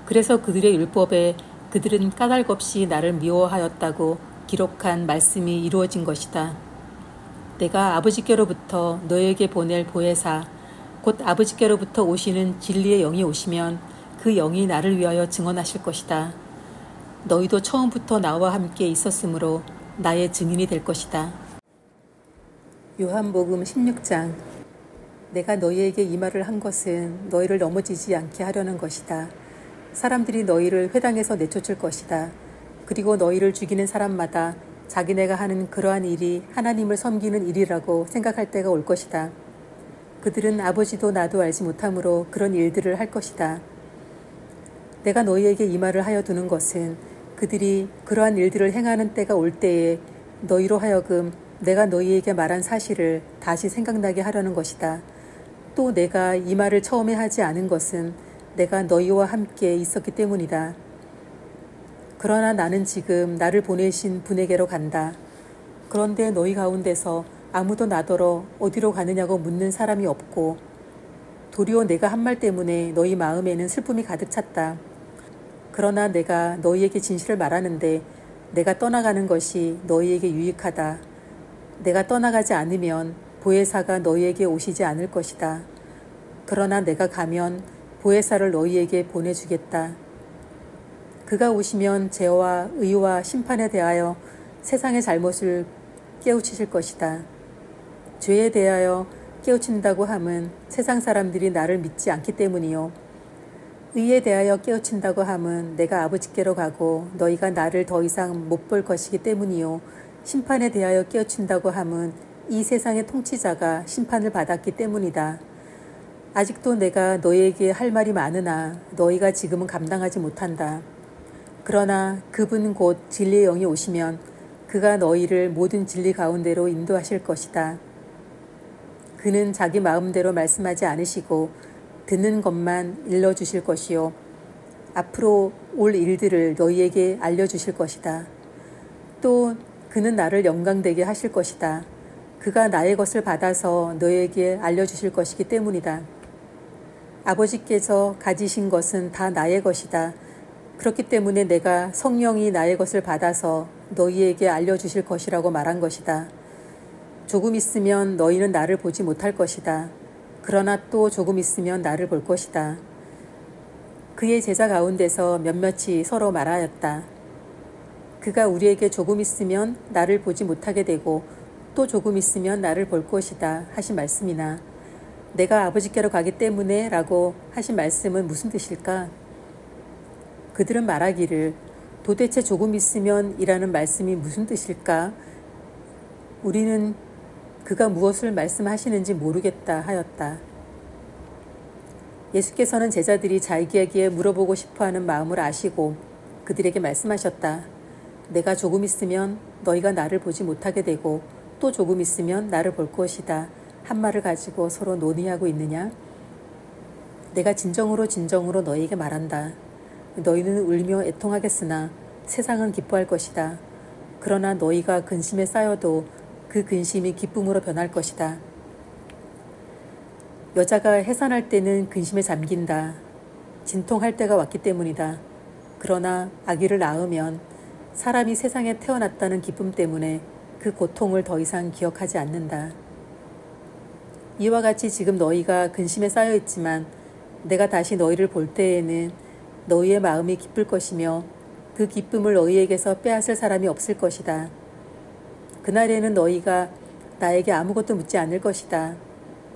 그래서 그들의 율법에 그들은 까닭없이 나를 미워하였다고 기록한 말씀이 이루어진 것이다. 내가 아버지께로부터 너에게 보낼 보혜사 곧 아버지께로부터 오시는 진리의 영이 오시면 그 영이 나를 위하여 증언하실 것이다. 너희도 처음부터 나와 함께 있었으므로 나의 증인이 될 것이다. 요한복음 16장. 내가 너희에게 이 말을 한 것은 너희를 넘어지지 않게 하려는 것이다. 사람들이 너희를 회당에서 내쫓을 것이다. 그리고 너희를 죽이는 사람마다 자기네가 하는 그러한 일이 하나님을 섬기는 일이라고 생각할 때가 올 것이다. 그들은 아버지도 나도 알지 못하므로 그런 일들을 할 것이다. 내가 너희에게 이 말을 하여 두는 것은 그들이 그러한 일들을 행하는 때가 올 때에 너희로 하여금 내가 너희에게 말한 사실을 다시 생각나게 하려는 것이다. 또 내가 이 말을 처음에 하지 않은 것은 내가 너희와 함께 있었기 때문이다. 그러나 나는 지금 나를 보내신 분에게로 간다. 그런데 너희 가운데서 아무도 나더러 어디로 가느냐고 묻는 사람이 없고 도리어 내가 한 말 때문에 너희 마음에는 슬픔이 가득 찼다. 그러나 내가 너희에게 진실을 말하는데 내가 떠나가는 것이 너희에게 유익하다. 내가 떠나가지 않으면 보혜사가 너희에게 오시지 않을 것이다. 그러나 내가 가면 보혜사를 너희에게 보내주겠다. 그가 오시면 죄와 의와 심판에 대하여 세상의 잘못을 깨우치실 것이다. 죄에 대하여 깨우친다고 함은 세상 사람들이 나를 믿지 않기 때문이요. 의에 대하여 깨우친다고 함은 내가 아버지께로 가고 너희가 나를 더 이상 못 볼 것이기 때문이요. 심판에 대하여 깨우친다고 함은 이 세상의 통치자가 심판을 받았기 때문이다. 아직도 내가 너희에게 할 말이 많으나 너희가 지금은 감당하지 못한다. 그러나 그분 곧 진리의 영이 오시면 그가 너희를 모든 진리 가운데로 인도하실 것이다. 그는 자기 마음대로 말씀하지 않으시고 듣는 것만 일러주실 것이요. 앞으로 올 일들을 너희에게 알려주실 것이다. 또 그는 나를 영광되게 하실 것이다. 그가 나의 것을 받아서 너희에게 알려주실 것이기 때문이다. 아버지께서 가지신 것은 다 나의 것이다. 그렇기 때문에 내가 성령이 나의 것을 받아서 너희에게 알려주실 것이라고 말한 것이다. 조금 있으면 너희는 나를 보지 못할 것이다. 그러나 또 조금 있으면 나를 볼 것이다. 그의 제자 가운데서 몇몇이 서로 말하였다. 그가 우리에게 조금 있으면 나를 보지 못하게 되고 또 조금 있으면 나를 볼 것이다 하신 말씀이나 내가 아버지께로 가기 때문에 라고 하신 말씀은 무슨 뜻일까? 그들은 말하기를 도대체 조금 있으면 이라는 말씀이 무슨 뜻일까? 우리는 그가 무엇을 말씀하시는지 모르겠다 하였다. 예수께서는 제자들이 자기에게 물어보고 싶어하는 마음을 아시고 그들에게 말씀하셨다. 내가 조금 있으면 너희가 나를 보지 못하게 되고 또 조금 있으면 나를 볼 것이다. 한 말을 가지고 서로 논의하고 있느냐? 내가 진정으로 진정으로 너희에게 말한다. 너희는 울며 애통하겠으나 세상은 기뻐할 것이다. 그러나 너희가 근심에 쌓여도 그 근심이 기쁨으로 변할 것이다. 여자가 해산할 때는 근심에 잠긴다. 진통할 때가 왔기 때문이다. 그러나 아기를 낳으면 사람이 세상에 태어났다는 기쁨 때문에 그 고통을 더 이상 기억하지 않는다. 이와 같이 지금 너희가 근심에 쌓여 있지만 내가 다시 너희를 볼 때에는 너희의 마음이 기쁠 것이며 그 기쁨을 너희에게서 빼앗을 사람이 없을 것이다. 그날에는 너희가 나에게 아무것도 묻지 않을 것이다.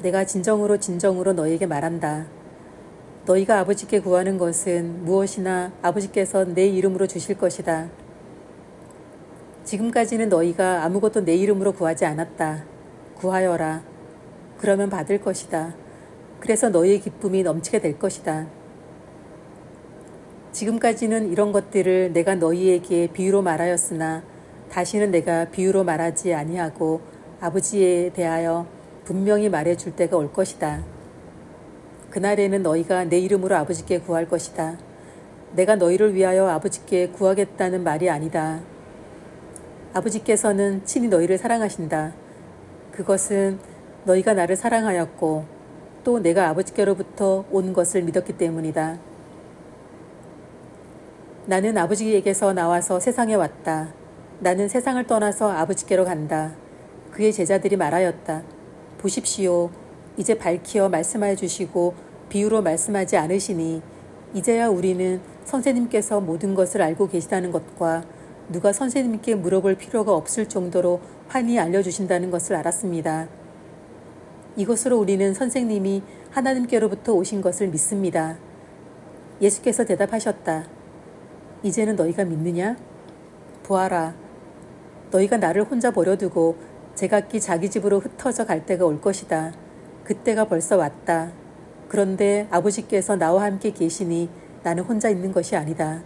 내가 진정으로 진정으로 너희에게 말한다. 너희가 아버지께 구하는 것은 무엇이나 아버지께서 내 이름으로 주실 것이다. 지금까지는 너희가 아무것도 내 이름으로 구하지 않았다. 구하여라. 그러면 받을 것이다. 그래서 너희의 기쁨이 넘치게 될 것이다. 지금까지는 이런 것들을 내가 너희에게 비유로 말하였으나 다시는 내가 비유로 말하지 아니하고 아버지에 대하여 분명히 말해줄 때가 올 것이다. 그날에는 너희가 내 이름으로 아버지께 구할 것이다. 내가 너희를 위하여 아버지께 구하겠다는 말이 아니다. 아버지께서는 친히 너희를 사랑하신다. 그것은 너희가 나를 사랑하였고 또 내가 아버지께로부터 온 것을 믿었기 때문이다. 나는 아버지에게서 나와서 세상에 왔다. 나는 세상을 떠나서 아버지께로 간다. 그의 제자들이 말하였다. 보십시오. 이제 밝히어 말씀하여 주시고 비유로 말씀하지 않으시니 이제야 우리는 선생님께서 모든 것을 알고 계시다는 것과 누가 선생님께 물어볼 필요가 없을 정도로 환히 알려주신다는 것을 알았습니다. 이것으로 우리는 선생님이 하나님께로부터 오신 것을 믿습니다. 예수께서 대답하셨다. 이제는 너희가 믿느냐? 보아라. 너희가 나를 혼자 버려두고 제각기 자기 집으로 흩어져 갈 때가 올 것이다. 그때가 벌써 왔다. 그런데 아버지께서 나와 함께 계시니 나는 혼자 있는 것이 아니다.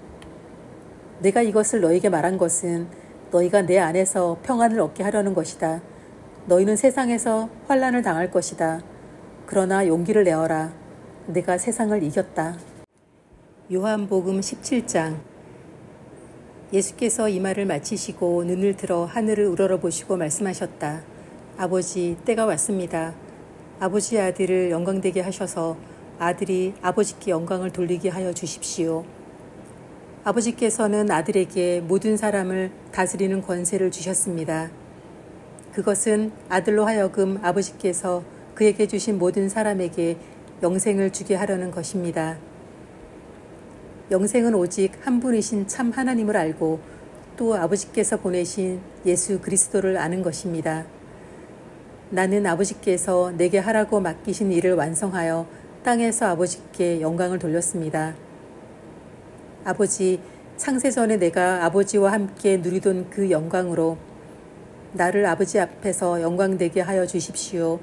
내가 이것을 너희에게 말한 것은 너희가 내 안에서 평안을 얻게 하려는 것이다. 너희는 세상에서 환난을 당할 것이다. 그러나 용기를 내어라. 내가 세상을 이겼다. 요한복음 17장. 예수께서 이 말을 마치시고 눈을 들어 하늘을 우러러보시고 말씀하셨다. 아버지, 때가 왔습니다. 아버지의 아들을 영광되게 하셔서 아들이 아버지께 영광을 돌리게 하여 주십시오. 아버지께서는 아들에게 모든 사람을 다스리는 권세를 주셨습니다. 그것은 아들로 하여금 아버지께서 그에게 주신 모든 사람에게 영생을 주게 하려는 것입니다. 영생은 오직 한 분이신 참 하나님을 알고 또 아버지께서 보내신 예수 그리스도를 아는 것입니다. 나는 아버지께서 내게 하라고 맡기신 일을 완성하여 땅에서 아버지께 영광을 돌렸습니다. 아버지, 창세전에 내가 아버지와 함께 누리던 그 영광으로 나를 아버지 앞에서 영광되게 하여 주십시오.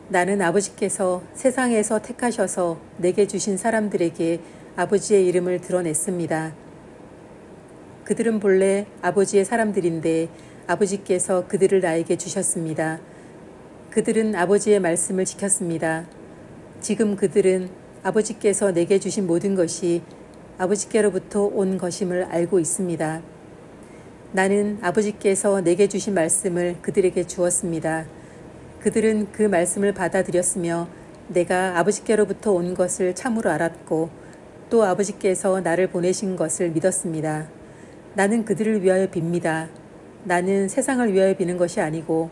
나는 아버지께서 세상에서 택하셔서 내게 주신 사람들에게 아버지의 이름을 드러냈습니다. 그들은 본래 아버지의 사람들인데 아버지께서 그들을 나에게 주셨습니다. 그들은 아버지의 말씀을 지켰습니다. 지금 그들은 아버지께서 내게 주신 모든 것이 아버지께로부터 온 것임을 알고 있습니다. 나는 아버지께서 내게 주신 말씀을 그들에게 주었습니다. 그들은 그 말씀을 받아들였으며 내가 아버지께로부터 온 것을 참으로 알았고 또 아버지께서 나를 보내신 것을 믿었습니다. 나는 그들을 위하여 빕니다. 나는 세상을 위하여 비는 것이 아니고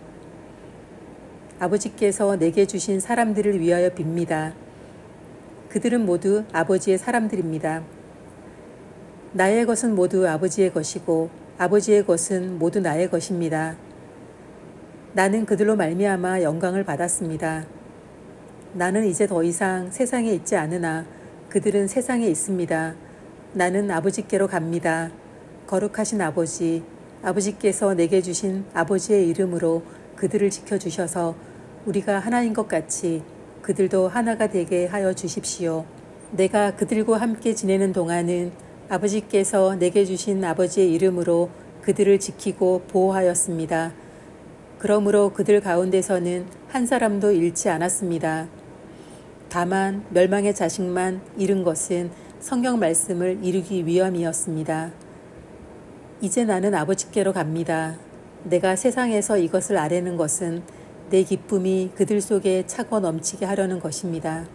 아버지께서 내게 주신 사람들을 위하여 빕니다. 그들은 모두 아버지의 사람들입니다. 나의 것은 모두 아버지의 것이고 아버지의 것은 모두 나의 것입니다. 나는 그들로 말미암아 영광을 받았습니다. 나는 이제 더 이상 세상에 있지 않으나 그들은 세상에 있습니다. 나는 아버지께로 갑니다. 거룩하신 아버지, 아버지께서 내게 주신 아버지의 이름으로 그들을 지켜주셔서 우리가 하나인 것 같이 그들도 하나가 되게 하여 주십시오. 내가 그들과 함께 지내는 동안은 아버지께서 내게 주신 아버지의 이름으로 그들을 지키고 보호하였습니다. 그러므로 그들 가운데서는 한 사람도 잃지 않았습니다. 다만 멸망의 자식만 잃은 것은 성경 말씀을 이루기 위함이었습니다. 이제 나는 아버지께로 갑니다. 내가 세상에서 이것을 아뢰는 것은 내 기쁨이 그들 속에 차고 넘치게 하려는 것입니다.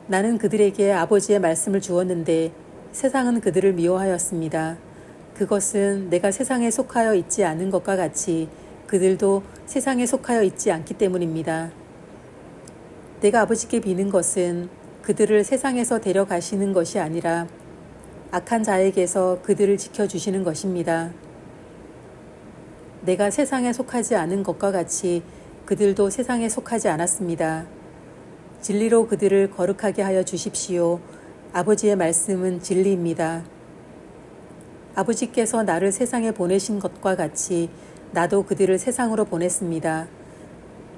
나는 그들에게 아버지의 말씀을 주었는데 세상은 그들을 미워하였습니다. 그것은 내가 세상에 속하여 있지 않은 것과 같이 그들도 세상에 속하여 있지 않기 때문입니다. 내가 아버지께 비는 것은 그들을 세상에서 데려가시는 것이 아니라 악한 자에게서 그들을 지켜주시는 것입니다. 내가 세상에 속하지 않은 것과 같이 그들도 세상에 속하지 않았습니다. 진리로 그들을 거룩하게 하여 주십시오. 아버지의 말씀은 진리입니다. 아버지께서 나를 세상에 보내신 것과 같이 나도 그들을 세상으로 보냈습니다.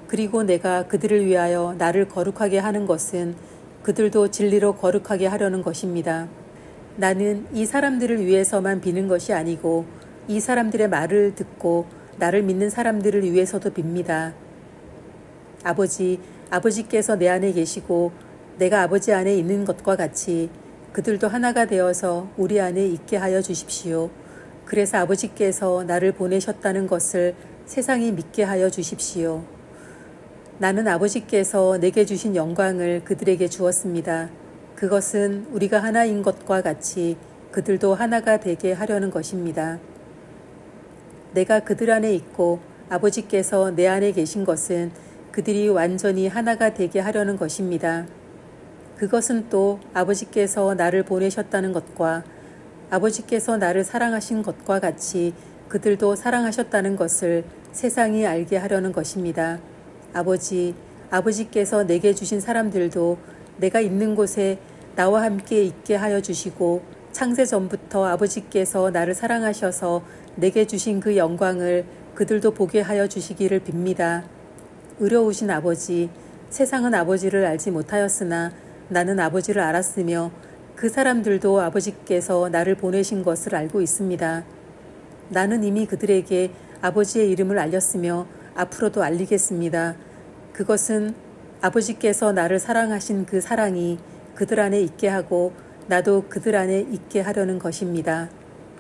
그리고 내가 그들을 위하여 나를 거룩하게 하는 것은 그들도 진리로 거룩하게 하려는 것입니다. 나는 이 사람들을 위해서만 비는 것이 아니고 이 사람들의 말을 듣고 나를 믿는 사람들을 위해서도 빕니다. 아버지께서 내 안에 계시고 내가 아버지 안에 있는 것과 같이 그들도 하나가 되어서 우리 안에 있게 하여 주십시오. 그래서 아버지께서 나를 보내셨다는 것을 세상이 믿게 하여 주십시오. 나는 아버지께서 내게 주신 영광을 그들에게 주었습니다. 그것은 우리가 하나인 것과 같이 그들도 하나가 되게 하려는 것입니다. 내가 그들 안에 있고 아버지께서 내 안에 계신 것은 그들이 완전히 하나가 되게 하려는 것입니다. 그것은 또 아버지께서 나를 보내셨다는 것과 아버지께서 나를 사랑하신 것과 같이 그들도 사랑하셨다는 것을 세상이 알게 하려는 것입니다. 아버지께서 내게 주신 사람들도 내가 있는 곳에 나와 함께 있게 하여 주시고 창세 전부터 아버지께서 나를 사랑하셔서 내게 주신 그 영광을 그들도 보게 하여 주시기를 빕니다. 의로우신 아버지, 세상은 아버지를 알지 못하였으나 나는 아버지를 알았으며 그 사람들도 아버지께서 나를 보내신 것을 알고 있습니다. 나는 이미 그들에게 아버지의 이름을 알렸으며 앞으로도 알리겠습니다. 그것은 아버지께서 나를 사랑하신 그 사랑이 그들 안에 있게 하고 나도 그들 안에 있게 하려는 것입니다.